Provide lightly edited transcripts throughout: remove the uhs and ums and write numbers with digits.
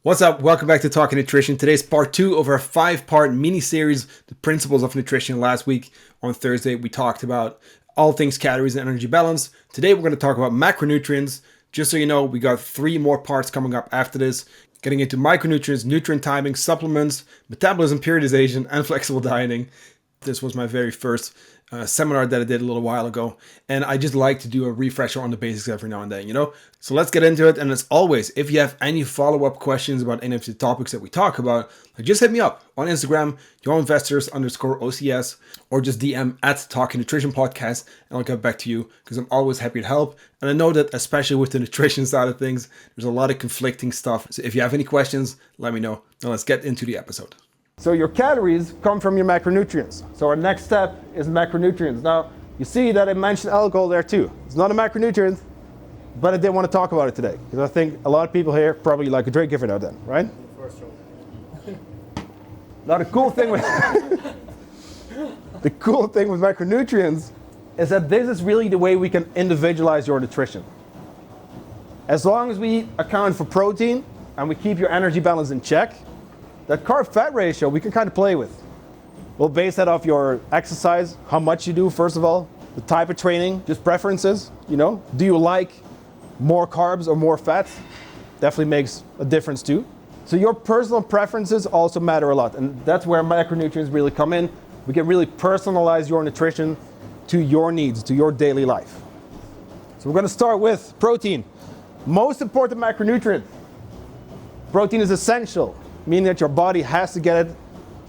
What's up? Welcome back to Talking Nutrition. Today's part 2 of our 5-part mini-series, The Principles of Nutrition. Last week on Thursday, we talked about all things calories and energy balance. Today, we're going to talk about macronutrients. Just so you know, we got 3 more parts coming up after this, getting into micronutrients, nutrient timing, supplements, metabolism, periodization, and flexible dieting. This was my very first seminar that I did a little while ago, and I just like to do a refresher on the basics every now and then, So let's get into it. And as always, if you have any follow-up questions about any of the topics that we talk about, just hit me up on Instagram, JohanVesters_OCS, or just DM at Talking Nutrition Podcast, and I'll get back to you because I'm always happy to help. And I know that especially with the nutrition side of things, there's a lot of conflicting stuff. So if you have any questions, let me know. Now let's get into the episode. So your calories come from your macronutrients. So our next step is macronutrients. Now, you see that I mentioned alcohol there too. It's not a macronutrient, but I did want to talk about it today because I think a lot of people here probably like a drink every now and then, right? Now the cool thing with macronutrients is that this is really the way we can individualize your nutrition. As long as we account for protein and we keep your energy balance in check, that carb-fat ratio we can kind of play with. We'll base that off your exercise, how much you do first of all, the type of training, just preferences, Do you like more carbs or more fat? Definitely makes a difference too. So your personal preferences also matter a lot, and that's where macronutrients really come in. We can really personalize your nutrition to your needs, to your daily life. So we're gonna start with protein. Most important macronutrient. Protein is essential, meaning that your body has to get it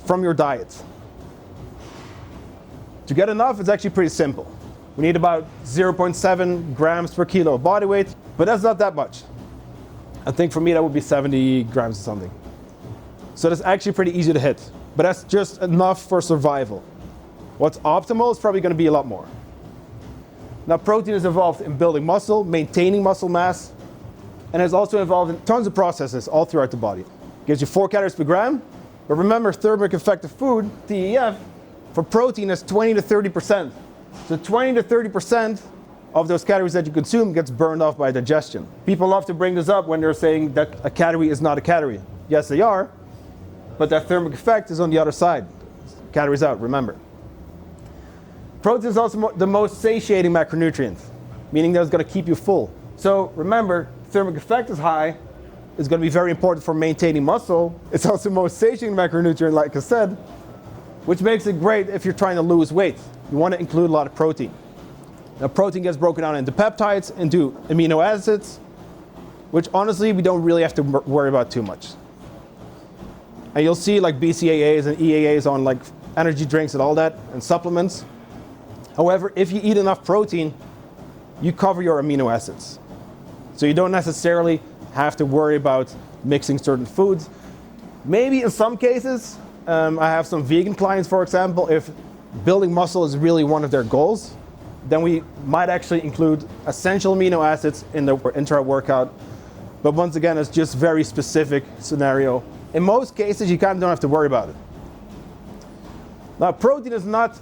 from your diet. To get enough, it's actually pretty simple. We need about 0.7 grams per kilo of body weight, but that's not that much. I think for me that would be 70 grams or something. So that's actually pretty easy to hit, but that's just enough for survival. What's optimal is probably gonna be a lot more. Now protein is involved in building muscle, maintaining muscle mass, and it's also involved in tons of processes all throughout the body. Gives you 4 calories per gram, but remember thermic effective food, TEF, for protein is 20 to 30%. So 20 to 30% of those calories that you consume gets burned off by digestion. People love to bring this up when they're saying that a calorie is not a calorie. Yes, they are, but that thermic effect is on the other side. Calories out, remember. Protein is also the most satiating macronutrient, meaning that it's going to keep you full. So remember, thermic effect is high, is going to be very important for maintaining muscle. It's also the most satiating macronutrient, like I said, which makes it great if you're trying to lose weight. You want to include a lot of protein. Now, protein gets broken down into peptides, into amino acids, which honestly, we don't really have to worry about too much. And you'll see like BCAAs and EAAs on like energy drinks and all that, and supplements. However, if you eat enough protein, you cover your amino acids. So you don't necessarily have to worry about mixing certain foods. Maybe in some cases, I have some vegan clients, for example, if building muscle is really one of their goals, then we might actually include essential amino acids in the intra-workout. But once again, it's just very specific scenario. In most cases, you kind of don't have to worry about it. Now, protein is not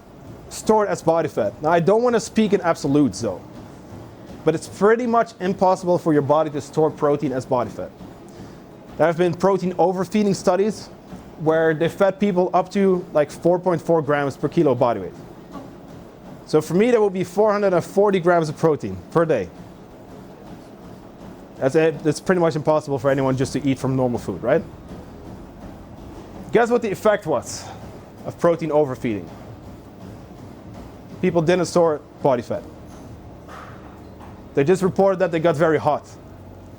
stored as body fat. Now, I don't want to speak in absolutes though, but it's pretty much impossible for your body to store protein as body fat. There have been protein overfeeding studies where they fed people up to like 4.4 grams per kilo body weight. So for me, that would be 440 grams of protein per day. That's pretty much impossible for anyone just to eat from normal food, right? Guess what the effect was of protein overfeeding? People didn't store body fat. They just reported that they got very hot,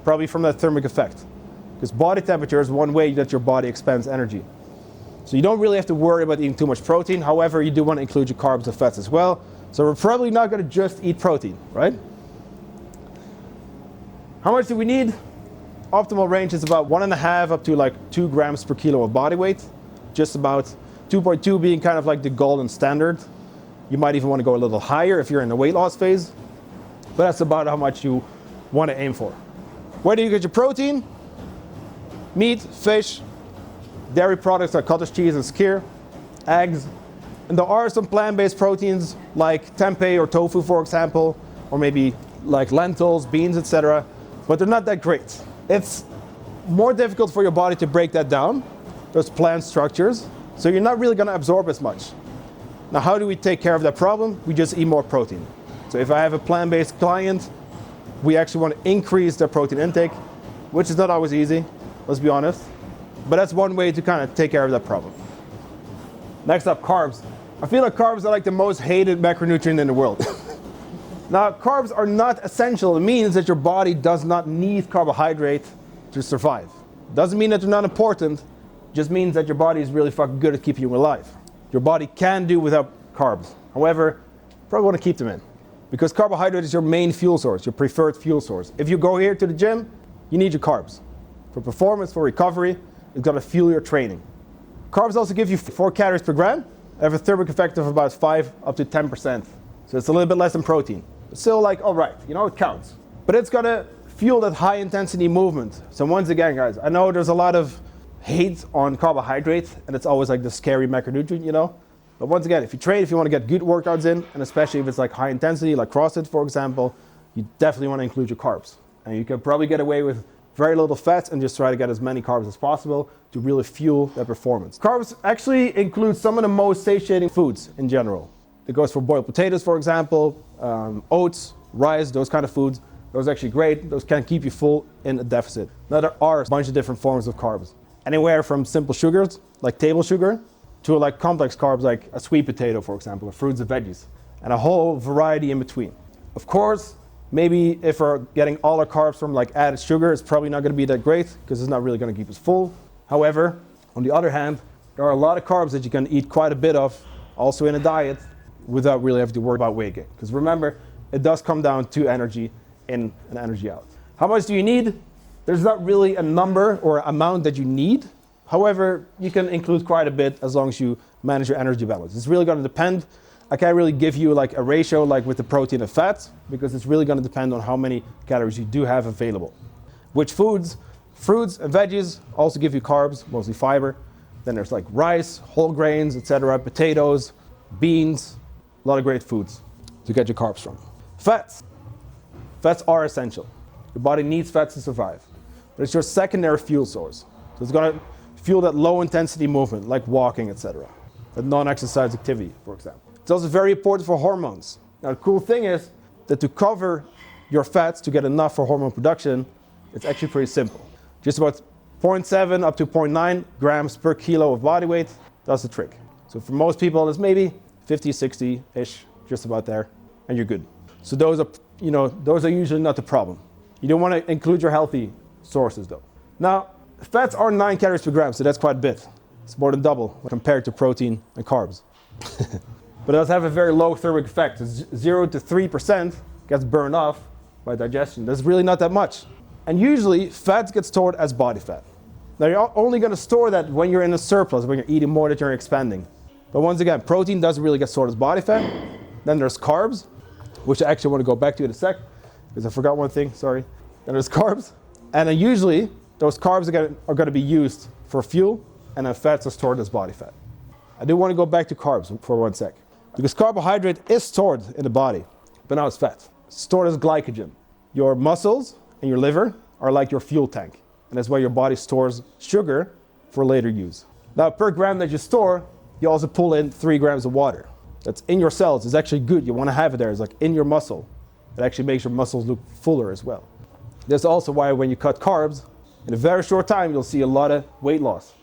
probably from that thermic effect. Because body temperature is one way that your body expends energy. So you don't really have to worry about eating too much protein. However, you do want to include your carbs and fats as well. So we're probably not going to just eat protein, right? How much do we need? Optimal range is about 1.5 up to like 2 grams per kilo of body weight. Just about 2.2 being kind of like the golden standard. You might even want to go a little higher if you're in the weight loss phase. But that's about how much you want to aim for. Where do you get your protein? Meat, fish, dairy products like cottage cheese and skyr, eggs. And there are some plant-based proteins like tempeh or tofu, for example, or maybe like lentils, beans, etc. But they're not that great. It's more difficult for your body to break that down, those plant structures, so you're not really going to absorb as much. Now, how do we take care of that problem? We just eat more protein. So if I have a plant-based client, we actually want to increase their protein intake, which is not always easy, let's be honest. But that's one way to kind of take care of that problem. Next up, carbs. I feel like carbs are like the most hated macronutrient in the world. Now, carbs are not essential. It means that your body does not need carbohydrate to survive. Doesn't mean that they're not important, just means that your body is really fucking good at keeping you alive. Your body can do without carbs. However, you probably want to keep them in, because carbohydrate is your main fuel source, your preferred fuel source. If you go here to the gym, you need your carbs. For performance, for recovery, it's going to fuel your training. Carbs also give you 4 calories per gram. They have a thermic effect of about 5 up to 10%. So it's a little bit less than protein. But still, like, all right, you know, it counts. But it's going to fuel that high intensity movement. So once again, guys, I know there's a lot of hate on carbohydrates, and it's always like the scary macronutrient, you know. But once again, if you train, if you want to get good workouts in, and especially if it's like high intensity, like CrossFit, for example, you definitely want to include your carbs. And you can probably get away with very little fats and just try to get as many carbs as possible to really fuel that performance. Carbs actually include some of the most satiating foods in general. It goes for boiled potatoes, for example, oats, rice, those kind of foods. Those are actually great. Those can keep you full in a deficit. Now, there are a bunch of different forms of carbs. Anywhere from simple sugars, like table sugar, to like complex carbs, like a sweet potato, for example, or fruits and veggies, and a whole variety in between. Of course, maybe if we're getting all our carbs from like added sugar, it's probably not going to be that great because it's not really going to keep us full. However, on the other hand, there are a lot of carbs that you can eat quite a bit of, also in a diet, without really having to worry about weight gain. Because remember, it does come down to energy in and energy out. How much do you need? There's not really a number or amount that you need. However, you can include quite a bit as long as you manage your energy balance. It's really going to depend. I can't really give you like a ratio like with the protein and fats, because it's really going to depend on how many calories you do have available. Which foods, fruits and veggies also give you carbs, mostly fiber. Then there's like rice, whole grains, etc., potatoes, beans, a lot of great foods to get your carbs from. Fats. Fats are essential. Your body needs fats to survive. But it's your secondary fuel source. So it's going to fuel that low intensity movement, like walking, etc. That non-exercise activity, for example. It's also very important for hormones. Now, the cool thing is that to cover your fats to get enough for hormone production, it's actually pretty simple. Just about 0.7 up to 0.9 grams per kilo of body weight, that's the trick. So for most people, it's maybe 50, 60-ish, just about there, and you're good. So those are usually not the problem. You don't want to include your healthy sources though. Now, fats are 9 calories per gram, so that's quite a bit. It's more than double compared to protein and carbs. But it does have a very low thermic effect. It's 0 to 3% gets burned off by digestion. That's really not that much. And usually, fats get stored as body fat. Now, you're only going to store that when you're in a surplus, when you're eating more than you're expending. But once again, protein doesn't really get stored as body fat. Then there's carbs, which I actually want to go back to in a sec, because I forgot one thing, sorry. Then there's carbs. And then usually, those carbs are going to be used for fuel, and then fats are stored as body fat. I do want to go back to carbs for one sec. Because carbohydrate is stored in the body, but now it's fat. It's stored as glycogen. Your muscles and your liver are like your fuel tank. And that's why your body stores sugar for later use. Now, per gram that you store, you also pull in 3 grams of water. That's in your cells. It's actually good. You want to have it there. It's like in your muscle. It actually makes your muscles look fuller as well. That's also why when you cut carbs, in a very short time, you'll see a lot of weight loss.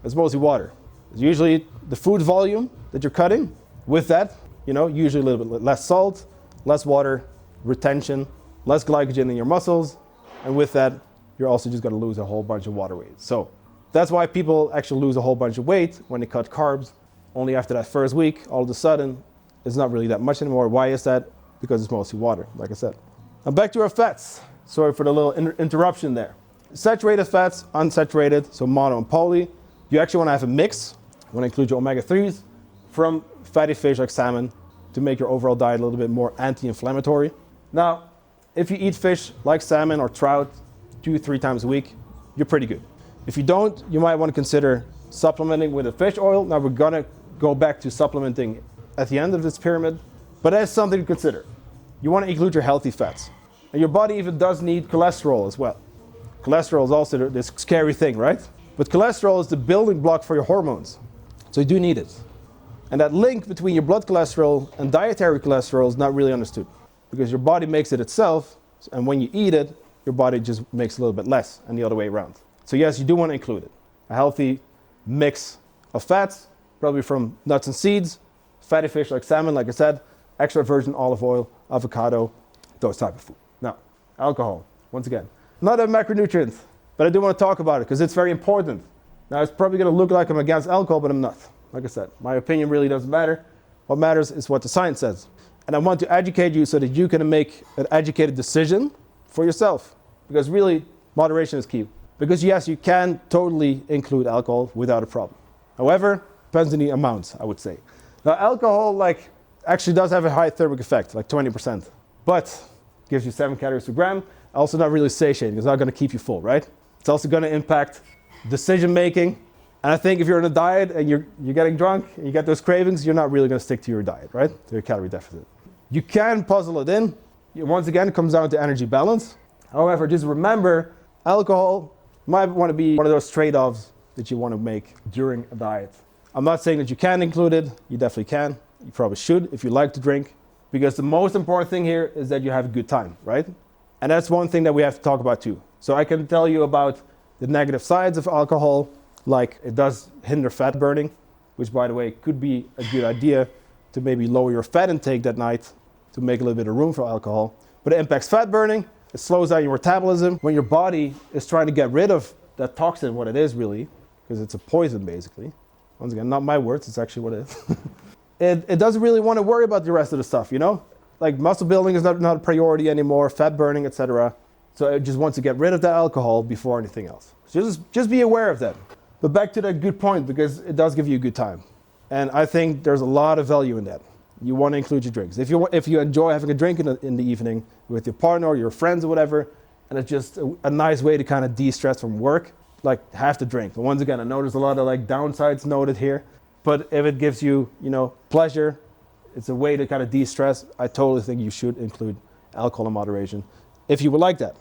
It's mostly water. It's usually the food volume that you're cutting. With that, usually a little bit less salt, less water, retention, less glycogen in your muscles. And with that, you're also just going to lose a whole bunch of water weight. So that's why people actually lose a whole bunch of weight when they cut carbs. Only after that first week, all of a sudden, it's not really that much anymore. Why is that? Because it's mostly water, like I said. Now back to our fats. Sorry for the little interruption there. Saturated fats, unsaturated, so mono and poly. You actually want to have a mix. You want to include your omega-3s from fatty fish like salmon to make your overall diet a little bit more anti-inflammatory. Now, if you eat fish like salmon or trout 2-3 times a week, you're pretty good. If you don't, you might want to consider supplementing with a fish oil. Now we're gonna go back to supplementing at the end of this pyramid, but that's something to consider. You want to include your healthy fats. And your body even does need cholesterol as well. Cholesterol is also this scary thing, right? But cholesterol is the building block for your hormones. So you do need it. And that link between your blood cholesterol and dietary cholesterol is not really understood, because your body makes it itself, and when you eat it, your body just makes a little bit less, and the other way around. So yes, you do want to include it. A healthy mix of fats, probably from nuts and seeds, fatty fish like salmon, like I said, extra virgin olive oil, avocado, those type of food. Now, alcohol, once again, not a macronutrient, but I do want to talk about it because it's very important. Now, it's probably going to look like I'm against alcohol, but I'm not. Like I said, my opinion really doesn't matter. What matters is what the science says. And I want to educate you so that you can make an educated decision for yourself. Because really, moderation is key. Because yes, you can totally include alcohol without a problem. However, depends on the amounts, I would say. Now, alcohol actually does have a high thermic effect, like 20%. But gives you 7 calories per gram. Also not really satiating. It's not going to keep you full, right? It's also going to impact decision making. And I think if you're on a diet and you're getting drunk and you get those cravings, you're not really going to stick to your diet, right? To your calorie deficit. You can puzzle it in. Once again, it comes down to energy balance. However, just remember, alcohol might want to be one of those trade-offs that you want to make during a diet. I'm not saying that you can include it. You definitely can. You probably should if you like to drink. Because the most important thing here is that you have a good time, right? And that's one thing that we have to talk about too. So I can tell you about the negative sides of alcohol, like it does hinder fat burning, which by the way could be a good idea to maybe lower your fat intake that night to make a little bit of room for alcohol. But it impacts fat burning, it slows down your metabolism. When your body is trying to get rid of that toxin, what it is really, because it's a poison basically. Once again, not my words, it's actually what it is. It doesn't really want to worry about the rest of the stuff, you know? Like muscle building is not a priority anymore, fat burning, etc. So it just wants to get rid of the alcohol before anything else. So just be aware of that. But back to that good point, because it does give you a good time. And I think there's a lot of value in that. You want to include your drinks. If you enjoy having a drink in the evening with your partner or your friends or whatever, and it's just a nice way to kind of de-stress from work, like have the drink. But once again, I know there's a lot of downsides noted here. But if it gives you, pleasure, it's a way to kind of de-stress, I totally think you should include alcohol in moderation if you would like that.